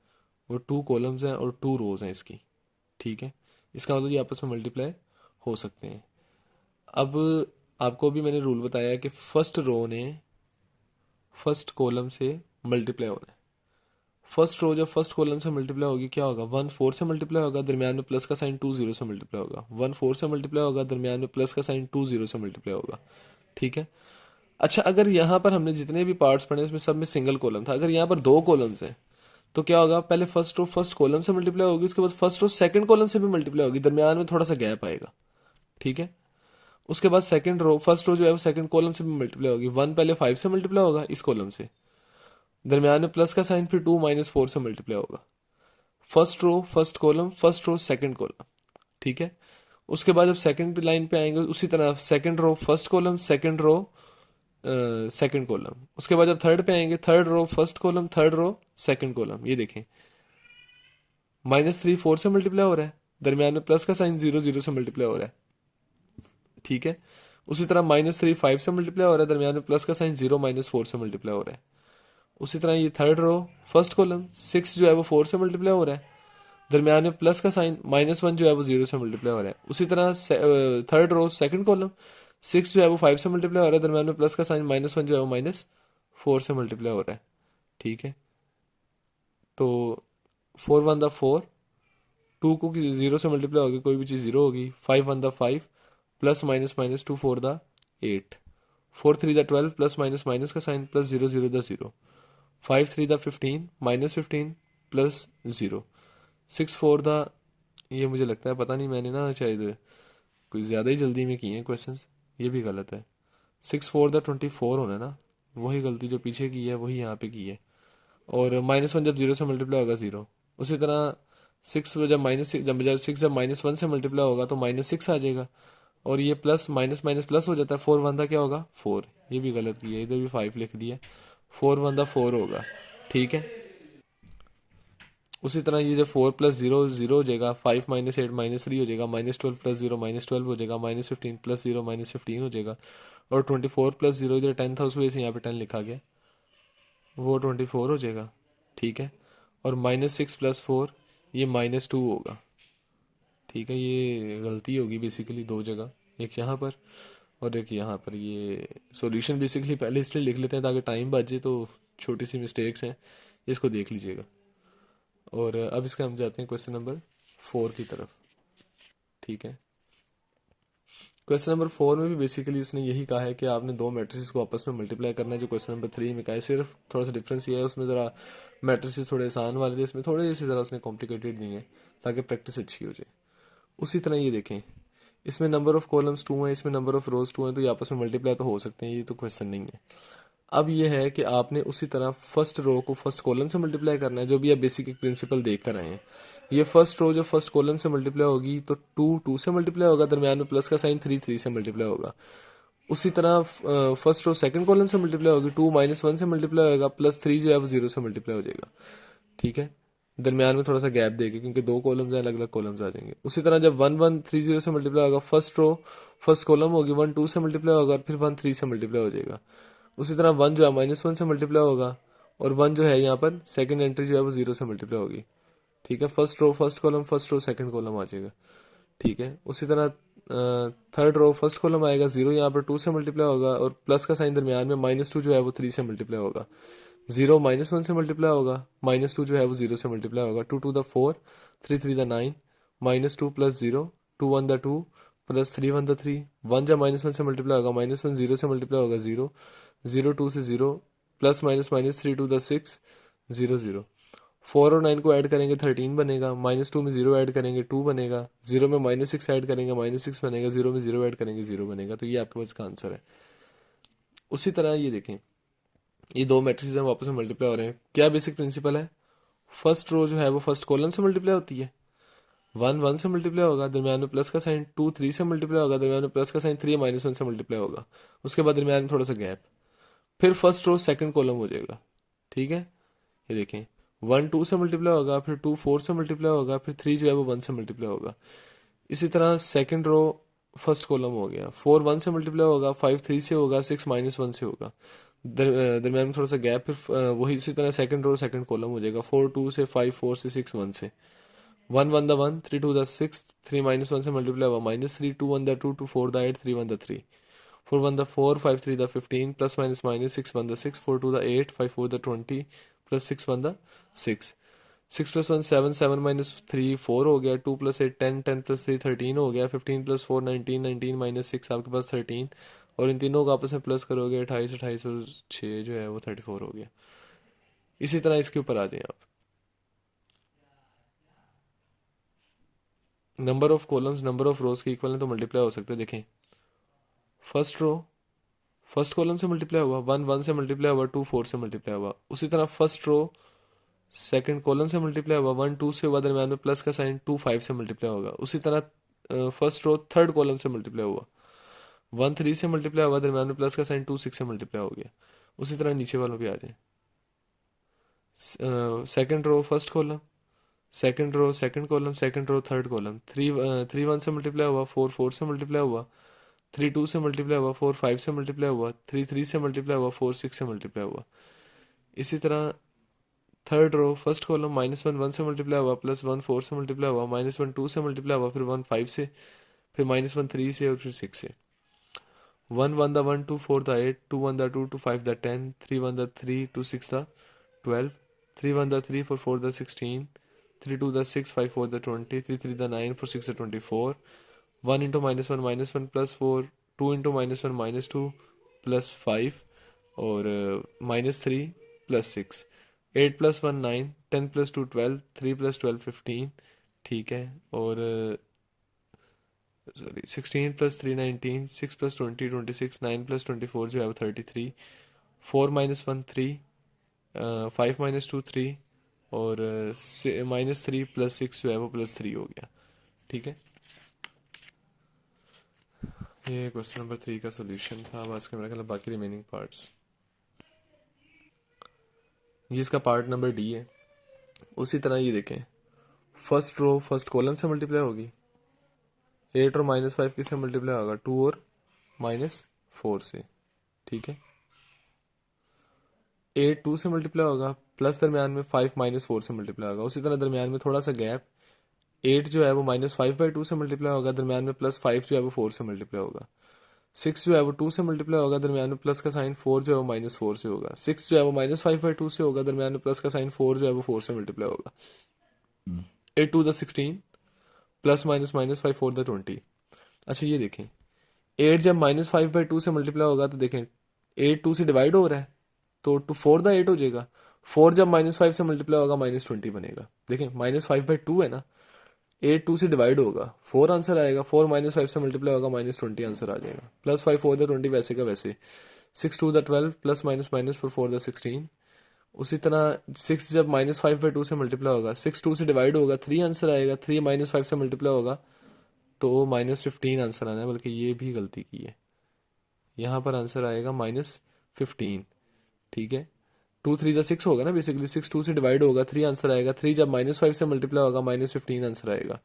S1: वो 2 कॉलम्स हैं और 2 रोज हैं इसकी। ठीक है, इसका मतलब ये आपस में मल्टीप्लाई हो सकते हैं। अब आपको भी मैंने रूल बताया है कि फर्स्ट रो ने फर्स्ट कॉलम से मल्टीप्लाई होना है। फर्स्ट रो जब फर्स्ट कॉलम से मल्टीप्लाई होगी क्या होगा, 1 4 से मल्टीप्लाई होगा, दरमियान में प्लस का साइन 2 0 से मल्टीप्लाई होगा, 1 4 से मल्टीप्लाई होगा, दरमियान में प्लस का साइन 2 0 से मल्टीप्लाई होगा। ठीक है, अच्छा, अगर यहाँ पर हमने जितने भी पार्ट्स पढ़े इसमें सब में सिंगल कॉलम था, अगर यहाँ पर 2 कॉलम्स हैं तो क्या होगा, पहले फर्स्ट रो फर्स्ट कॉलम से मल्टीप्लाई होगी, उसके बाद फर्स्ट रो सेकंड कॉलम से भी मल्टीप्लाई होगी, दरमियान में थोड़ा सा गैप आएगा। ठीक है, उसके बाद सेकंड रो फर्स्ट रो जो है वो सेकंड कॉलम से भी मल्टीप्लाई होगी, 1 पहले 5 से मल्टीप्लाई होगा इस कॉलम से, दरमियान में प्लस का साइन, फिर 2 -4 से मल्टीप्लाई होगा। First row first column, first row second column. ठीक है, उसके बाद जब सेकंड लाइन पे आएंगे उसी तरह second row first column, second row second column, उसके बाद जब थर्ड पे आएंगे third row first column, third row second column. ये देखें, -3 4 से मल्टीप्लाई हो रहा है, दरमियान में प्लस का साइन 0 0 से मल्टीप्लाई हो रहा है। ठीक है, उसी तरह -3 5 से मल्टीप्लाई हो रहा है, दरमियान में प्लस का साइन 0 -4 से मल्टीप्लाई हो रहा है। उसी तरह ये थर्ड रो फर्स्ट कॉलम 6 जो है वो 4 से मल्टीप्लाई हो रहा है, दरमियान में प्लस का साइन, -1 जो है वो 0 से मल्टीप्लाई हो रहा है। उसी तरह थर्ड रो सेकंड कॉलम 6 जो है वो 5 से मल्टीप्लाई हो रहा है, दरमियान में प्लस का साइन, -1 जो है वो -4 से मल्टीप्लाई हो रहा है। ठीक है, तो 4 1 द 4, 2 को 0 से मल्टीप्लाई होगी, कोई भी चीज़ 0 होगी, 5 1 द 5 प्लस -2 4 द 8, 4 3 द 12 प्लस माइनस का साइन, प्लस 0 0 द 0, 5 3 द 15 -15 प्लस 0, 6 4 द, ये मुझे लगता है पता नहीं मैंने ना शायद कुछ ज़्यादा ही जल्दी में किए हैं क्वेश्चन, ये भी गलत है, 6 4 द 24 होना है ना, वही गलती जो पीछे की है वही यहाँ पे की है। और -1 जब 0 से मल्टीप्लाई होगा 0, उसी तरह 6 जब -6 जब -1 से मल्टीप्लाई होगा तो -6 आ जाएगा, और ये प्लस माइनस माइनस प्लस हो जाता है, 4 1 दा क्या होगा 4, ये भी गलत किया, इधर भी 5 लिख दिया, 4 1 दा 4 होगा। ठीक है, उसी तरह ये जब 4 प्लस 0 0 हो जाएगा, 5 -8 -3 हो जाएगा, -12 प्लस 0 -12 हो जाएगा, -15 प्लस 0 -15 हो जाएगा, और 24 प्लस 0 इधर 10 था उस वजह से यहाँ पे 10 लिखा गया, वो 24 हो जाएगा। ठीक है, और -6 प्लस 4 ये -2 होगा। ठीक है, ये गलती होगी बेसिकली दो जगह, एक यहाँ पर और एक यहाँ पर। ये सॉल्यूशन बेसिकली पहले इसलिए लिख लेते हैं ताकि टाइम बचे, तो छोटी सी मिस्टेक्स हैं, इसको देख लीजिएगा। और अब इसका हम जाते हैं क्वेश्चन नंबर 4 की तरफ। ठीक है, क्वेश्चन नंबर 4 में भी बेसिकली उसने यही कहा है कि आपने दो मैट्रिसेस को आपस में मल्टीप्लाई करना है, जो क्वेश्चन नंबर 3 में कहा है। सिर्फ थोड़ा सा डिफरेंस ये है, उसमें ज़रा मैट्रिसेस थोड़े आसान वाले थे, इसमें थोड़े से ज़रा उसने कॉम्प्लिकेटेड दिए हैं ताकि प्रैक्टिस अच्छी हो जाए। उसी तरह ये देखें, इसमें नंबर ऑफ कॉलम्स 2 हैं, इसमें नंबर ऑफ रोज 2 हैं, तो ये आपस में मल्टीप्लाई तो हो सकते हैं, ये तो क्वेश्चन नहीं है। अब ये है कि आपने उसी तरह फर्स्ट रो को फर्स्ट कॉलम से मल्टीप्लाई करना है, जो भी आप बेसिक एक प्रिंसिपल देख कर आए हैं। ये फर्स्ट रो जो फर्स्ट कॉलम से मल्टीप्लाई होगी तो 2 2 से मल्टीप्लाई होगा, दरमियान में प्लस का साइन 3 3 से मल्टीप्लाई होगा। उसी तरह फर्स्ट रो सेकंड कॉलम से मल्टीप्लाई होगी, 2 -1 से मल्टीप्लाई होगा, प्लस 3 जो है वो 0 से मल्टीप्लाई हो जाएगा। ठीक है, दरमियान में थोड़ा सा गैप देगा क्योंकि दो कॉलम्स हैं, अलग अलग कॉलम्स आ जाएंगे। उसी तरह जब 1 1 3 0 से मल्टीप्लाई होगा, फर्स्ट रो फर्स्ट कॉलम होगी, 1 2 से मल्टीप्लाई होगा, फिर 1 3 से मल्टीप्लाई हो जाएगा। उसी तरह 1 जो है -1 से मल्टीप्लाई होगा, और 1 जो है यहाँ पर सेकंड एंट्री जो है वो 0 से मल्टीप्लाई होगी। ठीक है, first row first column, first row second column आ जाएगा। ठीक है, उसी तरह थर्ड रो फर्स्ट कॉलम आएगा, 0 यहाँ पर 2 से मल्टीप्लाई होगा, और प्लस का साइन दरमियान में, -2 जो है वो 3 से मल्टीप्लाई होगा। 0 -1 से मल्टीप्लाई होगा, -2 जो है वो 0 से मल्टीप्लाई होगा। 2 2 the 4, 3 3 the 9, -2 + 0, 2 1 the 2, plus 3 1 the 3। 1 जब -1 से मल्टीप्लाई होगा, -1 0 से मल्टीप्लाई होगा, 0 0 2 से 0, प्लस माइनस माइनस 3 2 द 6, 0 0। 4 और 9 को ऐड करेंगे 13 बनेगा, -2 में 0 ऐड करेंगे 2 बनेगा, 0 में -6 ऐड करेंगे -6 बनेगा, 0 में 0 ऐड करेंगे 0 बनेगा। तो ये आपके पास का आंसर है। उसी तरह ये देखें, ये दो मैट्रिसेस हैं, वापस में मल्टीप्लाई हो रहे हैं। क्या बेसिक प्रिंसिपल है? फर्स्ट रो जो है वो फर्स्ट कॉलम से मल्टीप्लाई होती है, 1 1 से मल्टीप्लाई होगा, दरमियान में प्लस का साइन, 2 3 से मल्टीप्लाई होगा, दरमियान में प्लस का साइन, 3 -1 से मल्टीप्लाई होगा, उसके बाद दरमियान में थोड़ा सा गैप, फिर फर्स्ट रो सेकंड कॉलम हो जाएगा। ठीक है, ये देखें, 1 2 से मल्टीप्लाई होगा, फिर 2 4 से मल्टीप्लाई होगा, फिर 3 जो है वो 1 से मल्टीप्लाई होगा। इसी तरह सेकंड रो फर्स्ट कॉलम हो गया, 4 1 से मल्टीप्लाई होगा, 5 3 से होगा, 6 -1 से होगा, दरम्यान में थोड़ा सा गैप, फिर वही इसी तरह सेकंड रो सेकंड कॉलम हो जाएगा, 4 2 से, 5 4 से, 6 1 से, 1 1 द 1, 3 2 द 6, 3 -1 से मल्टीप्लाई हुआ, -3, 2 1 द 2, 2 4 द 8, 3 1 द 3, 4 1 द 4, 5 3 द 15, plus minus minus, 6 1 the 6, 4 2 the 8, 5 4 the 20, plus 6 1 the 6, 6 + 1 7, 7 - 3 4 हो गया, 2 + 8 10, 10 + 3 13 हो गया, 15 + 4 19, 19 - 6 आपके पास 13, और इन तीनों को आपस में प्लस करोगे 28 28 और 6 जो है वो 34 हो गया। इसी तरह इसके ऊपर आ जाए आप, number of columns number of रोज के इक्वल है तो मल्टीप्लाई हो सकते हैं। देखें, फर्स्ट रो फर्स्ट कॉलम से मल्टीप्लाई हुआ, 1 1 से मल्टीप्लाई हुआ, 2 4 से मल्टीप्लाई हुआ। उसी तरह फर्स्ट रो सेकंड कॉलम से मल्टीप्लाई हुआ, 1 2 से हुआ, दरम्यान में प्लस का साइन, 2 5 से मल्टीप्लाई होगा। उसी तरह फर्स्ट रो थर्ड कॉलम से मल्टीप्लाई हुआ, 1 3 से मल्टीप्लाई हुआ, दरम्यान में प्लस का साइन, 2 6 से मल्टीप्लाई हो गया। उसी तरह नीचे वालों पे आ जाए, second row first column, second row second column, second row third column, 3 1 से मल्टीप्लाई हुआ, 4 4 से मल्टीप्लाई हुआ, 3 2 से मल्टीप्लाई हुआ, 4 5 से मल्टीप्लाई हुआ, 3 3 से मल्टीप्लाई हुआ, 4 6 से मल्टीप्लाई हुआ। इसी तरह थर्ड रो फर्स्ट कॉलम, -1 1 से मल्टीप्लाई हुआ, +1 4 से मल्टीप्लाई हुआ, -1 2 से मल्टीप्लाई हुआ, फिर 1 5 से, फिर -1 3 से, और फिर 6 से। 1 1 द 1, 2 4 द 8, 2 1 the 2, 2 5 the 10, 3 1 the 3, 2 6 the 12, 3 1 the 3, 4 4 the 16, 3 2 the 6, 5 4 the 20, 3 3 the 9, 4 6 the 24, 1 into -1 +4, 2 into -1 -2 +5, और -3 +6, 8 + 1 9, 10 + 2 12, 3 + 12 15। ठीक है, और सॉरी 16 + 3 19, 6 + 20 26, 9 + 24 जो है वो 33, 4 - 1 3, 5 - 2 3, और -3 + 6 जो है वो +3 हो गया। ठीक है, ये क्वेश्चन नंबर 3 का सोल्यूशन था। अब आज के मेरा ख्याल बाकी रिमेनिंग पार्ट्स, ये इसका पार्ट नंबर डी है। उसी तरह ये देखें, फर्स्ट रो फर्स्ट कॉलम से मल्टीप्लाई होगी, 8 और -5 किससे मल्टीप्लाई होगा, 2 और -4 से। ठीक है, 8 2 से मल्टीप्लाई होगा, प्लस दरमियान में 5 -4 से मल्टीप्लाई होगा। उसी तरह दरमियान में थोड़ा सा गैप, 8 जो है वो -5/2 से मल्टीप्लाई होगा, दरमियान में +5 जो है वो 4 से मल्टीप्लाई होगा। 6 जो है वो 2 से मल्टीप्लाई होगा, दरमियान में प्लस का साइन 4 जो है वो -4 से होगा। 6 जो है वो -5/2 से होगा, दरमियान में प्लस का साइन 4 जो है वो 4 से मल्टीप्लाई होगा। 8 2 द 16, प्लस माइनस -5 4 द 20। अच्छा ये देखें, 8 जब -5/2 से मल्टीप्लाई होगा तो देखें 8 2 से डिवाइड हो रहा है, तो 4 द 8 हो जाएगा। 4 जब -5 से मल्टीप्लाई होगा -20 बनेगा। देखें -5/2 है ना, 8 2 से डिवाइड होगा, 4 आंसर आएगा। 4 -5 से मल्टीप्लाई होगा -20 आंसर आ जाएगा। +5 4 द 20 वैसे का वैसे। 6 2 द 12 प्लस माइनस माइनस पर 4 द 16। उसी तरह 6 जब -5/2 से मल्टीप्लाई होगा, 6 2 से डिवाइड होगा, 3 आंसर आएगा। 3 -5 से मल्टीप्लाई होगा तो -15 आंसर आना है, बल्कि ये भी गलती की है, यहाँ पर आंसर आएगा -15। ठीक है, 2 3 द 6 होगा ना बेसिकली। 6 2 से डिवाइड होगा, 3 आंसर आएगा। 3 जब -5 से मल्टीप्लाई होगा -15 आंसर आएगा।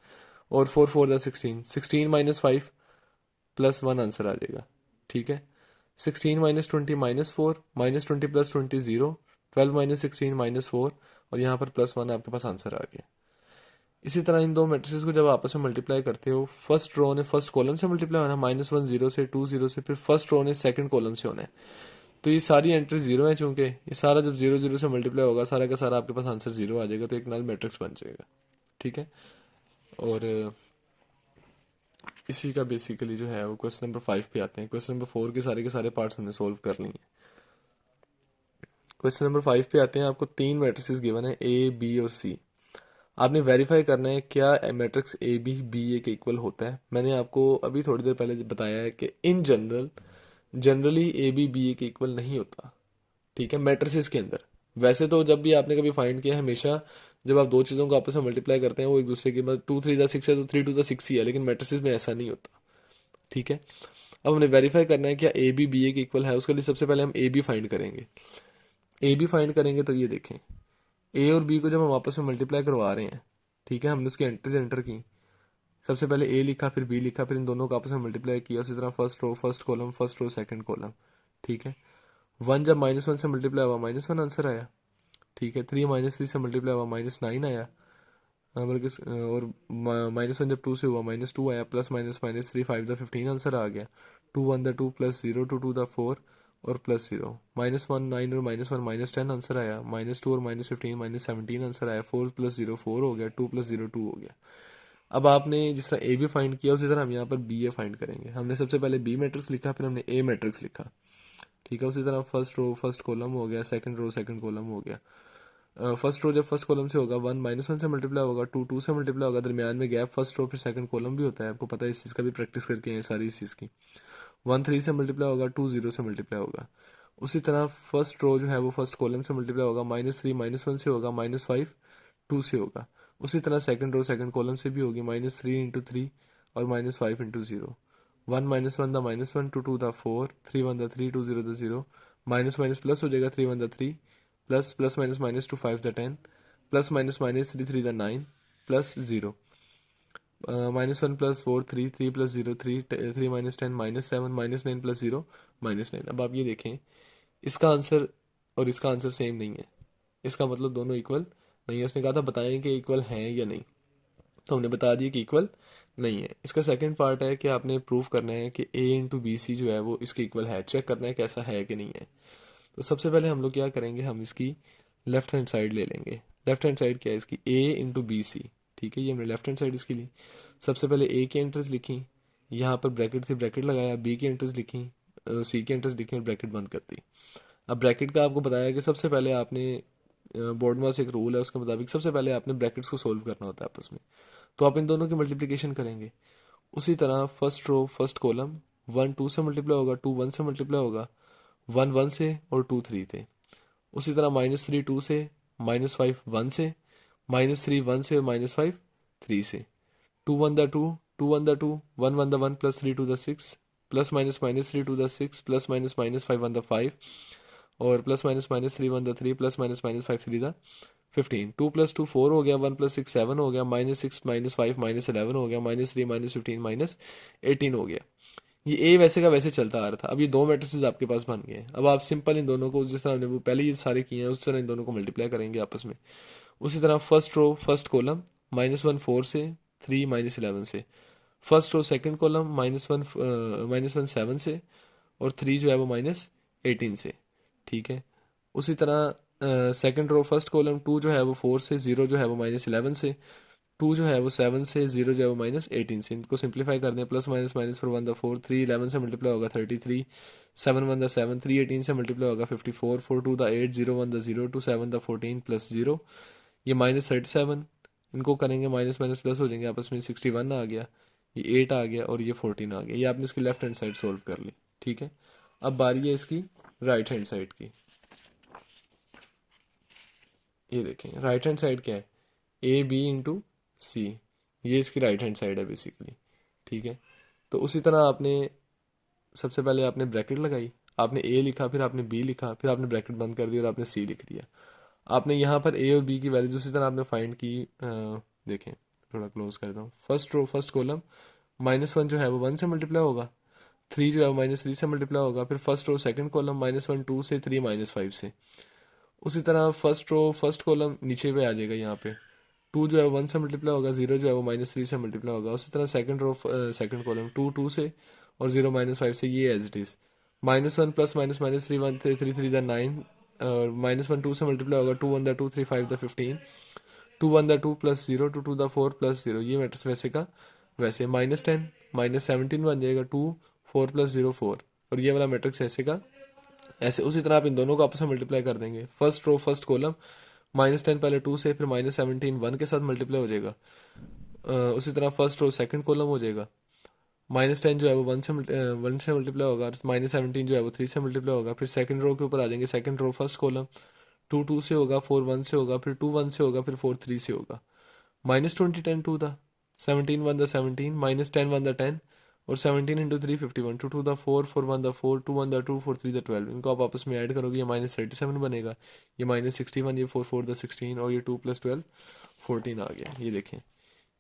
S1: और 4 4 द 16, 16 -5 +1 आंसर आ जाएगा। ठीक है, 16 -20 -4, -20 + 20 0, 12 -16 -4, और यहाँ पर +1 आपके पास आंसर आ गया। इसी तरह इन दो मैट्रिसेस को जब आपस में मल्टीप्लाई करते हो, फर्स्ट रो ने फर्स्ट कॉलम से मल्टीप्लाई होना है, -1 0 से, 2 0 से, फिर फर्स्ट रो ने सेकंड कॉलम से होना है। तो ये सारी एंट्री जीरो है, चूंकि ये सारा जब 0 0 से मल्टीप्लाई होगा, सारा का सारा आपके पास आंसर 0 आ जाएगा, तो एक नल मैट्रिक्स बन जाएगा। ठीक है, और इसी का बेसिकली जो है वो क्वेश्चन नंबर 5 पे आते हैं। क्वेश्चन नंबर 4 के सारे पार्ट्स हमने सोल्व कर लिए हैं। क्वेश्चन नंबर 5 पे आते हैं। आपको 3 मैट्रिसेस गिवन है, ए बी और सी। आपने वेरीफाई करना है क्या मैट्रिक्स ए बी ए के इक्वल होता है। मैंने आपको अभी थोड़ी देर पहले बताया है कि इन जनरली ए बी ए के इक्वल नहीं होता। ठीक है, मैट्रिसेस के अंदर। वैसे तो जब भी आपने कभी फाइंड किया, हमेशा जब आप दो चीज़ों को आपस में मल्टीप्लाई करते हैं वो एक दूसरे की, मतलब 2 3 द 6 है तो 3 2 द 6 ही है, लेकिन मैट्रिसेस में ऐसा नहीं होता। ठीक है, अब हमने वेरीफाई करना है क्या ए बी ए के इक्वल है। उसके लिए सबसे पहले हम ए बी फाइंड करेंगे। ए बी फाइंड करेंगे तो ये देखें, ए और बी को जब हम आपस में मल्टीप्लाई करवा रहे हैं, ठीक है, हमने उसकी एंट्रीज एंटर की। सबसे पहले ए लिखा, फिर बी लिखा, फिर इन दोनों को आपस में मल्टीप्लाई किया। उसी तरह first row first column, first row second column. ठीक है, 1 जब -1 से मल्टीप्लाई हुआ -1 आंसर आया। ठीक है, 3 -3 से मल्टीप्लाई हुआ -9 आया। बल्कि और -1 जब 2 से हुआ -2 आया। प्लस माइनस -3 5 द 15 आंसर आ गया। 2 1 द 2 प्लस 0 2 2 द 4 और +0। -1 9 और -1 -10 आंसर आया। -2 और -15 -17 आंसर आया। 4 + 0 4 हो गया। 2 + 0 2 हो गया। अब आपने जिस तरह ए बी फाइंड किया, उसी तरह हम यहाँ पर बी ए फाइंड करेंगे। हमने सबसे पहले बी मैट्रिक्स लिखा, फिर हमने ए मैट्रिक्स लिखा। ठीक है, उसी तरह फर्स्ट रो फर्स्ट कॉलम हो गया, सेकंड रो सेकंड कॉलम हो गया। फर्स्ट रो जब फर्स्ट कॉलम से होगा, 1 -1 से मल्टीप्लाई होगा, 2 2 से मल्टीप्लाई होगा, दरमियान में गैप फर्स्ट रो फिर सेकंड कॉलम भी होता है। आपको पता है, इस चीज़ का भी प्रैक्टिस करके हैं सारी इस चीज़ की। 1 3 से मल्टीप्लाई होगा, 2 0 से मल्टीप्लाई होगा। उसी तरह फर्स्ट रो जो है वो फर्स्ट कॉलम से मल्टीप्लाई होगा, -3 -1 से होगा, -5 2 से होगा। उसी तरह सेकंड रो सेकंड कॉलम से भी होगी, -3 × 3 और -5 × 0। 1 -1 द -1, 2 2 द 4, 3 1 द 3, 2 0 द 0। माइनस माइनस प्लस हो जाएगा, 3 1 the 3 plus plus minus 2 5 the 10 plus -3 3 the 9 plus 0। -1 + 4 3 3 + 0 3 3 -10 -7 -9 + 0 -9। अब आप ये देखें, इसका आंसर और इसका आंसर सेम नहीं है। इसका मतलब दोनों इक्वल नहीं है। उसने कहा था बताएं कि इक्वल हैं या नहीं, तो हमने बता दिया कि इक्वल नहीं है। इसका सेकंड पार्ट है कि आपने प्रूव करना है कि ए इंटू बी सी जो है वो इसके इक्वल है। चेक करना है कैसा है कि नहीं है। तो सबसे पहले हम लोग क्या करेंगे, हम इसकी लेफ्ट हैंड साइड ले लेंगे। लेफ्ट हैंड साइड क्या है इसकी, ए इंटू बी सी। ठीक है, ये हमने लेफ्ट हैंड साइड इसकी ली। सबसे पहले ए की एंट्रीज लिखी, यहाँ पर ब्रैकेट थी, ब्रैकेट लगाया। बी की एंट्रीज लिखी, सी की एंट्रीज लिखी और ब्रैकेट बंद कर दी। अब ब्रैकेट का आपको बताया कि सबसे पहले आपने बोर्ड में से एक रूल है, उसके मुताबिक सबसे पहले आपने ब्रैकेट्स को सोल्व करना होता है आपस में। तो आप इन दोनों की मल्टीप्लिकेशन करेंगे। उसी तरह फर्स्ट रो फर्स्ट कॉलम, 1 2 से मल्टीप्लाई होगा, 2 1 से मल्टीप्लाई होगा, 1 1 से और 2 3 थे। उसी तरह -3 2 से, -5 1 से, -3 1 से और -5 3 से। 2 1 the 2 2 1 the 2 1 1 the 1 plus 3 2 the 6 plus -3 2 the 6 plus -5 1 द 5 और प्लस -3 1 द 3 प्लस -5 3 द 15। 2 + 2 4 हो गया, 1 + 6 7 हो गया, -6 -5 -11 हो गया, -3 -15 -18 हो गया। ये ए वैसे का वैसे चलता आ रहा था। अब ये दो मैट्रिसेस आपके पास बन गए हैं। अब आप सिंपल इन दोनों को, जिस तरह हमने वो पहले ये सारे किए हैं, उस तरह इन दोनों को मल्टीप्लाई करेंगे आपस में। उसी तरह फर्स्ट रो फर्स्ट कॉलम, -1 4 से, 3 -11 से। फर्स्ट रो सेकंड कॉलम, -1 7 से और 3 जो है वो -18 से। ठीक है, उसी तरह सेकंड रो फर्स्ट कॉलम, 2 जो है वो 4 से, 0 जो है वो -11 से, टू जो है वो 7 से, 0 जो है वो -18 से। इनको सिंप्लीफाई कर दें, plus minus minus four one the four, 3 11 से मल्टीप्लाई होगा 33, 7 1 द 7, 3 18 से मल्टीप्लाई होगा 54, 4 2 द 8, 0 1 द 0, 2 7 द 14 प्लस 0, ये -37। इनको करेंगे माइनस माइनस प्लस हो जाएंगे आपस में, 61 आ गया, ये 8 आ गया और ये 14 आ गया। ये आपने इसकी लेफ्ट हैंड साइड सोल्व कर ली। ठीक है, अब बारी है इसकी राइट हैंड साइड की। ये देखें राइट हैंड साइड क्या है, ए बी इंटू सी, ये इसकी राइट हैंड साइड है बेसिकली। ठीक है, तो उसी तरह आपने सबसे पहले आपने ब्रैकेट लगाई, आपने ए लिखा, फिर आपने बी लिखा, फिर आपने ब्रैकेट बंद कर दिया और आपने सी लिख दिया। आपने यहाँ पर ए और बी की वैल्यूज उसी तरह आपने फाइंड की। देखें थोड़ा क्लोज करता हूँ, फर्स्ट रो फर्स्ट कॉलम, -1 जो है वो 1 से मल्टीप्लाई होगा, 3 जो है वो -3 से मल्टीप्लाई होगा, फिर फर्स्ट रो सेकंड कॉलम -1 2 से, 3 -5 से। उसी तरह फर्स्ट रो फर्स्ट कॉलम नीचे पे आ जाएगा, यहाँ पे 2 जो है 1 से मल्टीप्लाई होगा, 0 जो है वो -3 से मल्टीप्लाई होगा। उसी तरह सेकंड रो सेकंड कॉलम 2 2 से और 0 -5 से, ये as it is. -1 plus minus minus 3 1 3 3 the 9, और -1 2 से मल्टीप्लाई होगा, 2 1 the 2 3 5 the 15, 2 1 the 2 plus 0 2 2 the 4 plus 0, ये मैट्रिक्स वैसे का वैसे। -10 -17 बन जाएगा, 2 4 प्लस 0 4, और ये वाला मैट्रिक्स ऐसे का ऐसे। उसी तरह आप इन दोनों को आपस में मल्टीप्लाई कर देंगे, फर्स्ट रो फर्स्ट कॉलम, -10 पहले 2 से, फिर -17 1 के साथ मल्टीप्लाई हो जाएगा। उसी तरह फर्स्ट रो सेकंड कॉलम हो जाएगा, -10 जो है वो 1 से मल्टीप्लाई होगा, -17 जो है वो 3 से मल्टीप्लाई होगा। फिर सेकंड रो के ऊपर आ जाएंगे, सेकंड रो फर्स्ट कॉलम, 2 2 से होगा, 4 1 से होगा, फिर 2 1 से होगा, फिर 4 3 से होगा। -20 10 2 था, 17 1 द 17, -10 1 द 10, और 17 इंटू 3 51, 2 2 द 4 4 1 द 4, 2 1 द 2 4 3 द 12। इनको आप आपस में ऐड करोगे, ये -37 बनेगा, ये -61, ये 4 4 द 16, और ये 2 + 12 14 आ गया। ये देखें,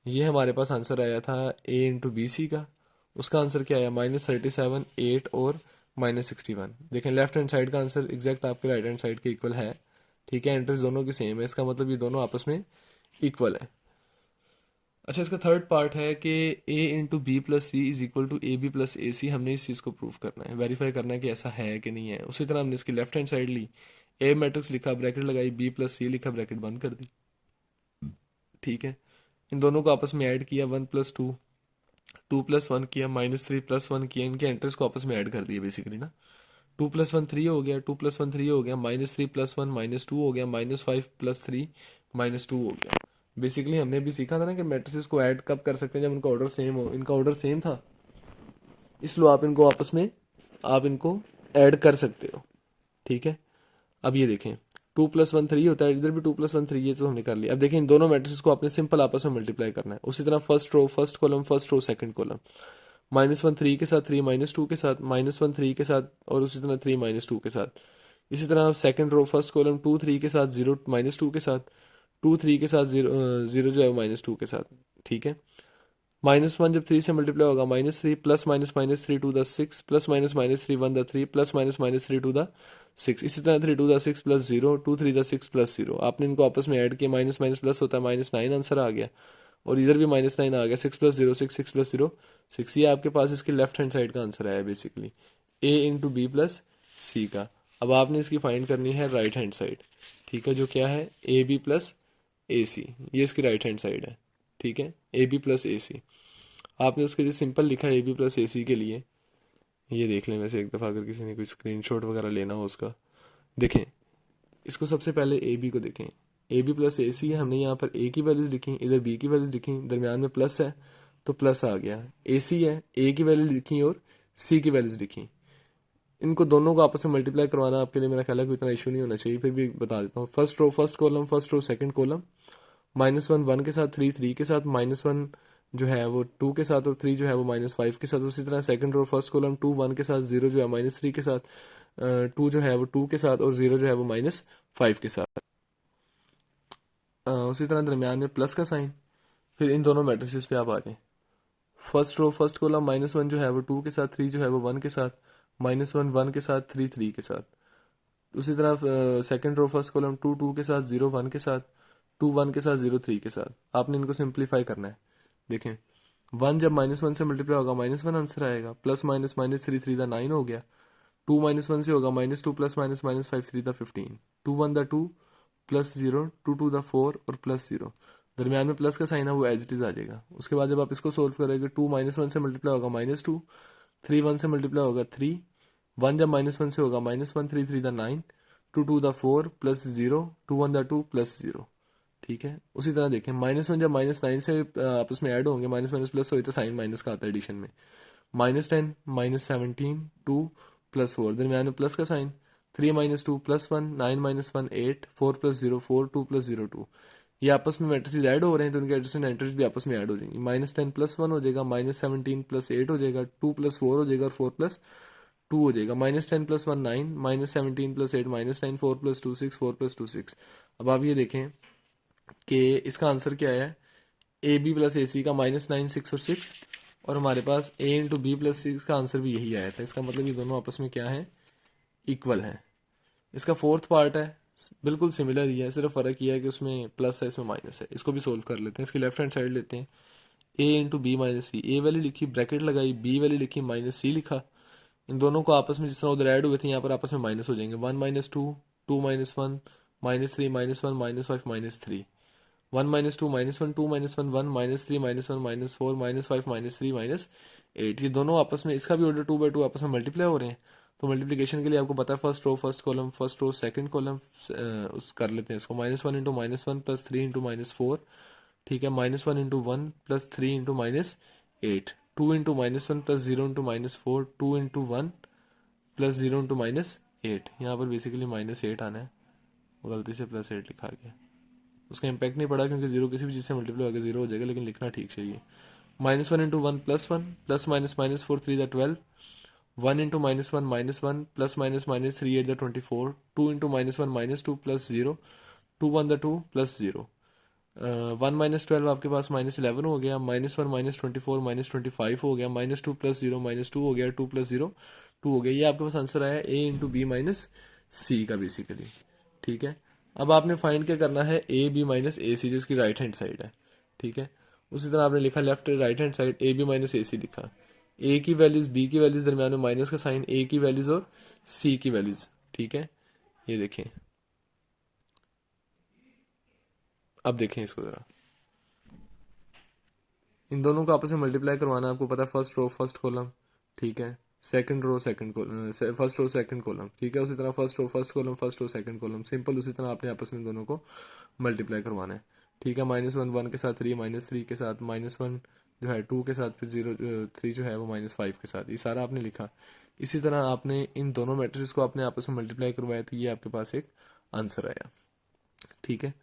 S1: ये हमारे पास आंसर आया था ए इंटू बी सी का। उसका आंसर क्या आया, -37 8 और -61। देखें लेफ्ट हैंड साइड का आंसर एग्जैक्ट आपके राइट हैंड साइड के इक्वल है। ठीक है, एंट्रीज दोनों की सेम है, इसका मतलब ये दोनों आपस में इक्वल है। अच्छा, इसका थर्ड पार्ट है कि A into B plus C is equal to A B plus A C. हमने इस चीज़ को प्रूव करना है, वेरीफाई करना है कि ऐसा है कि नहीं है। उसी तरह हमने इसकी लेफ्ट हैंड साइड ली, ए मैट्रिक्स लिखा, ब्रैकेट लगाई, बी प्लस सी लिखा, ब्रैकेट बंद कर दी। ठीक है, इन दोनों को आपस में ऐड किया, 1 + 2, 2 + 1 किया, -3 + 1 किया, इनके एंट्रीज को आपस में ऐड कर दिया बेसिकली ना। 2 + 1 3 हो गया, 2 + 1 3 हो गया, -3 + 1 -2 हो गया, -5 + 3 -2 हो गया। बेसिकली हमने भी सीखा था ना कि मैट्रिसेस को ऐड कब कर सकते हैं, जब उनका ऑर्डर सेम हो। इनका ऑर्डर सेम था, इसलिए आप इनको आपस में आप इनको ऐड कर सकते हो। ठीक है, अब ये देखें 2 + 1 3 होता है, इधर भी 2 + 1 3, ये तो हमने कर लिया। अब देखें इन दोनों मैट्रिसेस को आपने सिंपल आपस में मल्टीप्लाई करना है। उसी तरह first row first column, first row second column, -1 3 के साथ, 3 -2 के साथ, -1 3 के साथ, और उसी तरह 3 -2 के साथ। इसी तरह सेकंड रो फर्स्ट कॉलम, 2 3 के साथ, 0 -2 के साथ, 2 3 के साथ, 0 जो है -2 के साथ। ठीक है, -1 जब 3 से मल्टीप्लाई होगा, -3 plus minus -3 to the 6, plus minus -3 1 the 3, plus minus -3 to the 6। इसी तरह 3 to the 6 plus 0, 2 3 the 6 plus 0। आपने इनको आपस में ऐड किया, माइनस माइनस प्लस होता है, -9 आंसर आ गया, और इधर भी -9 आ गया। 6 + 0 6, 6 + 0 6, ये आपके पास इसकी लेफ्ट हैंड साइड का आंसर आया बेसिकली, ए इंटू बी प्लस सी का। अब आपने इसकी फाइंड करनी है राइट हैंड साइड। ठीक है, जो क्या है, ए बी प्लस ए सी, ये इसकी राइट हैंड साइड है। ठीक है, ए बी प्लस ए सी। आपने उसके लिए सिंपल लिखा है ए बी प्लस ए सी के लिए। ये देख लें वैसे एक दफ़ा, अगर किसी ने कोई स्क्रीनशॉट वगैरह लेना हो उसका। देखें इसको, सबसे पहले ए बी को देखें, ए बी प्लस ए सी है, हमने यहाँ पर ए की वैल्यूज लिखी, इधर बी की वैल्यूज लिखी, दरमियान में प्लस है तो प्लस आ गया। ए सी है, ए की वैल्यू लिखी और सी की वैल्यूज लिखी। इनको दोनों को आपस में मल्टीप्लाई करवाना आपके लिए मेरा ख्याल है कोई इतना इशू नहीं होना चाहिए, फिर भी बता देता हूँ। First row first column, first row second column, -1 1 के साथ, 3 3 के साथ, -1 जो है वो 2 के साथ, और 3 जो है वो -5 के साथ। उसी तरह सेकंड रो फर्स्ट कॉलम, 2 1 के साथ, 0 जो है -3 के साथ, 2 जो है वो 2 के साथ, और 0 जो है वो -5 के साथ। उसी तरह दरमियान में प्लस का साइन। फिर इन दोनों मैट्रिसेस पे आप आ जाएं। फर्स्ट रो फर्स्ट कॉलम, -1 जो है वो 2 के साथ, 3 जो है वो 1 के साथ, -1 1 के साथ, 3 3 के साथ। उसी तरह सेकंड रो फर्स्ट कॉलम, 2 2 के साथ, 0 1 के साथ, 2 1 के साथ, 0 3 के साथ। आपने इनको सिंप्लीफाई करना है। देखें 1 जब -1 से मल्टीप्लाई होगा, -1 आंसर आएगा, प्लस माइनस -3 3 द 9 हो गया, 2 -1 से होगा, -2 प्लस माइनस -5 3 द 15, 2 1 द 2 प्लस 0, 2 2 द 4 और प्लस 0। दरमियान में प्लस का साइन है वो एज इट इज़ आ जाएगा। उसके बाद जब आप इसको सोल्व करेंगे 2 -1 से मल्टीप्लाई होगा -2, 3 1 से मल्टीप्लाई होगा 3, 1 जब -1 से होगा -1, 3 3 9, 2 2 4 प्लस 0, 2 1 2 प्लस 0। ठीक है, उसी तरह देखें -1 जब -9 से आपस में ऐड होंगे, माइनस माइनस प्लस हो तो साइन माइनस का आता है एडिशन में। -10 -17 2 +4 दरमियान में प्लस का साइन, 3 -2 +1, 9 -1 8, 4 + 0 4, 2 + 0 2। ये आपस में मैट्रिसेस ऐड हो रहे हैं तो उनके एडिशन एंट्रीज भी आपस में ऐड हो जाएंगी। -10 +1 हो जाएगा, -17 +8 हो जाएगा, 2 + 4 हो जाएगा और 4 + 2 हो जाएगा। -10 +1 9, -17 +8 -9, 4 + 2 6, 4 + 2 6। अब आप ये देखें कि इसका आंसर क्या है, ए बी प्लस ए सी का -9 6 और 6, और हमारे पास ए इंटू बी प्लस 6 का आंसर भी यही आया था। इसका मतलब ये दोनों आपस में क्या है, इक्वल है। इसका फोर्थ पार्ट है, बिल्कुल सिमिलर ही है, सिर्फ फ़र्क ये है कि उसमें प्लस है इसमें माइनस है। इसको भी सोल्व कर लेते हैं। इसकी लेफ्ट हैंड साइड लेते हैं, ए इंटू बी माइनस सी, ए वैल्यू लिखी ब्रैकेट लगाई, बी वैल्यू लिखी माइनस सी लिखा। इन दोनों को आपस में जिस तरह उधर ऐड हुए थे यहाँ पर आपस में माइनस हो जाएंगे। 1 -2 2 -1 -3 -1 -5 -3, 1 -2 -1 2 -1 1 -3 -1 -4 -5 -3 -8। ये दोनों आपस में, इसका भी ऑर्डर 2/2 आपस में मल्टीप्लाई हो रहे हैं। तो मल्टीप्लिकेशन के लिए आपको पता है first row first column, first row second column, उस कर लेते हैं इसको। -1 × -1 + 3 × -4, ठीक है। -1 × 1 + 3 × -8, 2 × -1 + 0 × -4, 2 × 1 + 0 × -8। यहाँ पर बेसिकली -8 आना है, वो गलती से +8 लिखा गया। उसका इम्पैक्ट नहीं पड़ा क्योंकि जीरो किसी भी चीज़ से मल्टीप्लाई होकर जीरो हो जाएगा, लेकिन लिखना ठीक चाहिए। -1 × 1 +1 प्लस माइनस -4 3 × 12, 1 × -1 प्लस माइनस -3 8 × 24, 2 × -1 -2 + 0, 2 1 2 + 0। 1 -12 आपके पास -11 हो गया, -1 -24 -25 हो गया, -2 + 0 -2 हो गया, 2 + 0 2 हो गया। ये आपके पास आंसर आया ए इंटू बी माइनस सी का बेसिकली। ठीक है, अब आपने फाइंड क्या करना है, ए बी माइनस ए सी जो इसकी राइट हैंड साइड है। ठीक है, उसी तरह आपने लिखा left right hand side A B minus A C लिखा, ए की वैल्यूज बी की वैल्यूज, दरमियान में माइनस का साइन, ए की वैल्यूज और सी की वैल्यूज। ठीक है, ये देखें, अब देखें इसको ज़रा, इन दोनों को आपस में मल्टीप्लाई करवाना है। आपको पता है फर्स्ट रो फर्स्ट कॉलम, ठीक है, second row second column, first row second column, ठीक है। उसी तरह first row first column, first row second column, simple उसी तरह आपने आपस में दोनों को मल्टीप्लाई करवाना है। ठीक है, -1 1 के साथ 3, -3 के साथ -1 जो है 2 के साथ, फिर 0 3 जो है वो -5 के साथ, ये सारा आपने लिखा। इसी तरह आपने इन दोनों मैट्रिक्स को आपने आपस में मल्टीप्लाई करवाया तो ये आपके पास एक आंसर आया। ठीक है,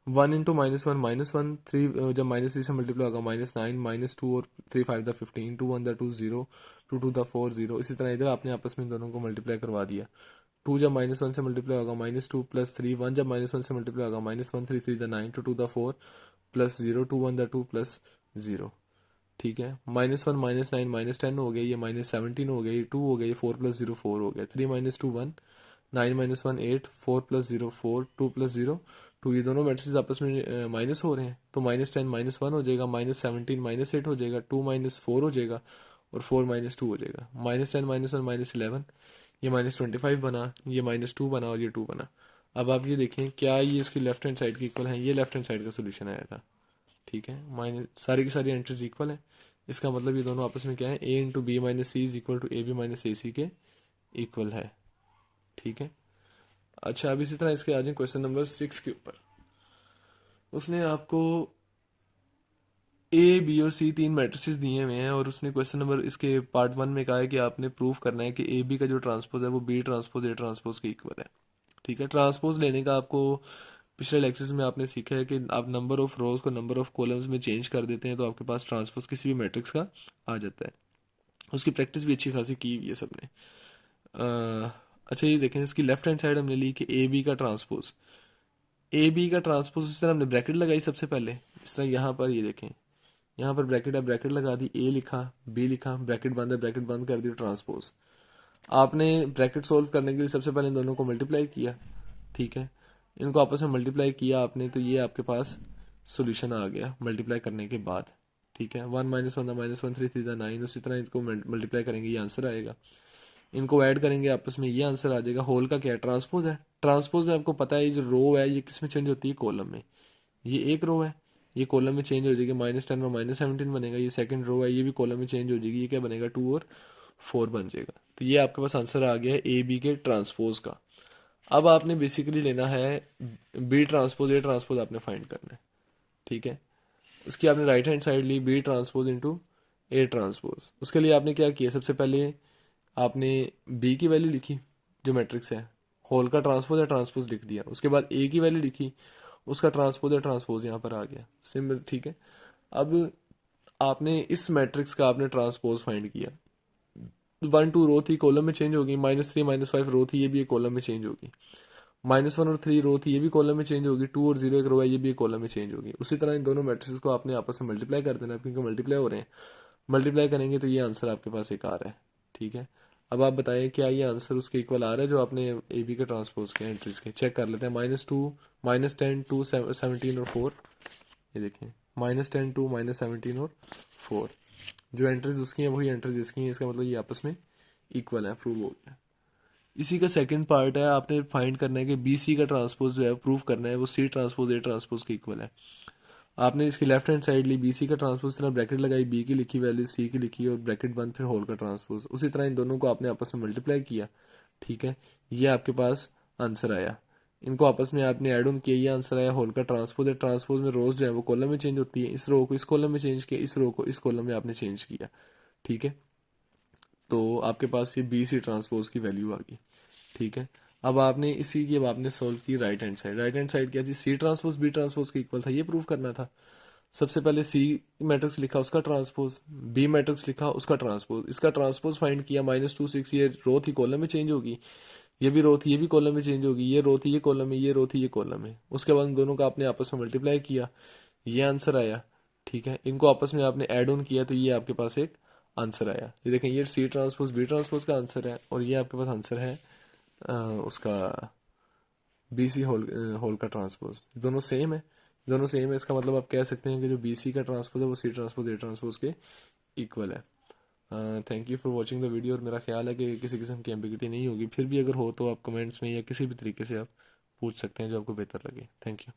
S1: 1 × -1 3 जब -3 से मल्टीप्लाई होगा -9 -2 और 3 5 15, 2 1 2 0, 2 2 4 0। इसी तरह इधर आपने आपस में दोनों को मल्टीप्लाई करवा दिया। 2 जब -1 से मल्टीप्लाई होगा -2 + 3, 1 जब -1 से मल्टीप्लाई होगा -1 3 3 9, 2 2 4 + 0, 2 1 2 + 0। ठीक है, -1 -9 -10 हो गया, ये -17 हो गया, ये 2 हो गया, ये 4 + 0 4 हो गया, 3 -2 1, 9 -1 8, 4 + 0 4, 2 + 0 2। ये दोनों मैट्रिसेस आपस में माइनस हो रहे हैं तो -10 -1 हो जाएगा, -17 -8 हो जाएगा, 2 -4 हो जाएगा और 4 -2 हो जाएगा। -10 -1 -11, ये -25 बना, ये -2 बना और ये 2 बना। अब आप ये देखें क्या ये इसकी लेफ्ट हैंड साइड की इक्वल है, ये लेफ्ट हैंड साइड का सोल्यूशन आया था। ठीक है, माइनस सारी की सारी एंट्रीज इक्वल है। इसका मतलब ये दोनों आपस में क्या है, A into B minus C is equal to A B minus A C के इक्वल है। ठीक है, अच्छा अब इसी तरह इसके आ जाए क्वेश्चन नंबर 6 के ऊपर। उसने आपको ए बी और सी तीन मैट्रिसेस दिए हुए हैं और उसने क्वेश्चन नंबर इसके पार्ट 1 में कहा है कि आपने प्रूफ करना है कि ए बी का जो ट्रांसपोज है वो बी ट्रांसपोज ए ट्रांसपोज के इक्वल है। ठीक है, ट्रांसपोज लेने का आपको पिछले लेक्चर्स में आपने सीखा है कि आप नंबर ऑफ रोज को नंबर ऑफ कॉलम्स में चेंज कर देते हैं तो आपके पास ट्रांसपोज किसी भी मैट्रिक्स का आ जाता है। उसकी प्रैक्टिस भी अच्छी खासी की हुई है सबने। अच्छा ये देखें, इसकी लेफ्ट हैंड साइड हमने ली कि ए बी का ट्रांसपोज, ए बी का ट्रांसपोज इस तरह हमने ब्रैकेट लगाई सबसे पहले, इस तरह यहाँ पर ये देखें, यहाँ पर ब्रैकेट है, ब्रैकेट लगा दी, ए लिखा बी लिखा, ब्रैकेट बंद है, ब्रैकेट बंद कर दी, ट्रांसपोज। आपने ब्रैकेट सोल्व करने के लिए सबसे पहले इन दोनों को मल्टीप्लाई किया। ठीक है, इनको आपस में मल्टीप्लाई किया आपने तो ये आपके पास सोल्यूशन आ गया मल्टीप्लाई करने के बाद। ठीक है, 1 -1 -1 3 3 9, उसी तरह इनको मल्टीप्लाई करेंगे ये आंसर आएगा। इनको ऐड करेंगे आपस में ये आंसर आ जाएगा। होल का क्या है, ट्रांसपोज है। ट्रांसपोज में आपको पता है ये जो रो है ये किस में चेंज होती है, कॉलम में। ये एक रो है, ये कॉलम में चेंज हो जाएगी, -10 और -17 बनेगा। ये सेकंड रो है, ये भी कॉलम में चेंज हो जाएगी, ये क्या बनेगा 2 और 4 बन जाएगा। तो ये आपके पास आंसर आ गया है ए बी के ट्रांसपोज का। अब आपने बेसिकली लेना है बी ट्रांसपोज ए ट्रांसपोज आपने फाइंड करना है, ठीक है। उसकी आपने राइट हैंड साइड ली B transpose into A transpose. उसके लिए आपने क्या किया, सबसे पहले आपने बी की वैल्यू लिखी जो मैट्रिक्स है, होल का ट्रांसपोज या ट्रांसपोज लिख दिया। उसके बाद ए की वैल्यू लिखी, उसका ट्रांसपोज या ट्रांसपोज यहाँ पर आ गया, सिंपल, ठीक है। अब आपने इस मैट्रिक्स का आपने ट्रांसपोज फाइंड किया। 1 2 रो थी, कॉलम में चेंज होगी। -3 -5 रो थी, ये भी एक कॉलम में चेंज होगी। -1 और 3 रो थी, ये भी कॉलम में चेंज होगी। 2 और 0 एक रो है, ये भी एक कॉलम में चेंज होगी। उसी तरह इन दोनों मैट्रिक्स को आपने आपस में मल्टीप्लाई कर देना, क्योंकि मल्टीप्लाई हो रहे हैं। मल्टीप्लाई करेंगे तो ये आंसर आपके पास एक आ रहा है, ठीक है। अब आप बताएं क्या ये आंसर उसके इक्वल आ रहा है जो आपने ए बी के ट्रांसपोज के एंट्रीज के चेक कर लेते हैं। -2 -10 2 17 और 4, ये देखें -10 2 -17 और 4 जो एंट्रीज उसकी हैं वही एंट्रीज इसकी हैं। इसका मतलब ये आपस में इक्वल है, प्रूव हो गया। इसी का सेकंड पार्ट है, आपने फाइंड करना है कि बी सी का ट्रांसपोज जो है प्रूव करना है वो सी ट्रांसपोज ए ट्रांसपोज के इक्वल है। आपने इसकी लेफ्ट हैंड साइड ली, बी सी का ट्रांसपोज तरह ब्रैकेट लगाई, बी की लिखी वैल्यू, सी की लिखी और ब्रैकेट बंद, फिर होल का ट्रांसपोज। उसी तरह इन दोनों को आपने आपस में मल्टीप्लाई किया, ठीक है। ये आपके पास आंसर आया। इनको आपस में आपने ऐड ऑन किया, ये आंसर आया होल का ट्रांसपोज है। ट्रांसपोज में रोज जो है वो कॉलम में चेंज होती है। इस रो को इस कॉलम में चेंज किया, इस रो को इस कॉलम में आपने चेंज किया, ठीक है। तो आपके पास ये बी सी ट्रांसपोज की वैल्यू आ गई, ठीक है। अब आपने इसी की अब आपने सोल्व की right hand side. Right hand side क्या थी, सी ट्रांसपोज बी ट्रांसपोज के इक्वल था, ये प्रूव करना था। सबसे पहले सी मैट्रिक्स लिखा, उसका ट्रांसपोज, बी मैट्रिक्स लिखा, उसका ट्रांसपोज, इसका ट्रांसपोज फाइंड किया। -2 6 ये रो थी, कॉलम में चेंज होगी। ये भी रो थी, ये भी कॉलम में चेंज होगी। ये रो थी, ये कॉलम में, ये रो थी, ये कॉलम में। उसके बाद इन दोनों का आपने आपस में मल्टीप्लाई किया, ये आंसर आया, ठीक है। इनको आपस में आपने ऐड ऑन किया तो ये आपके पास एक आंसर आया। ये देखें, ये सी ट्रांसपोज बी ट्रांसपोज का आंसर है और ये आपके पास आंसर है उसका बी सी होल का ट्रांसपोज। दोनों सेम है, दोनों सेम है। इसका मतलब आप कह सकते हैं कि जो बी सी का ट्रांसपोज है वो सी ट्रांसपोज ए ट्रांसपोज के इक्वल है। Thank you for watching the video. और मेरा ख्याल है कि किसी किस्म की एम्बिगिटी नहीं होगी। फिर भी अगर हो तो आप कमेंट्स में या किसी भी तरीके से आप पूछ सकते हैं जो आपको बेहतर लगे। Thank you.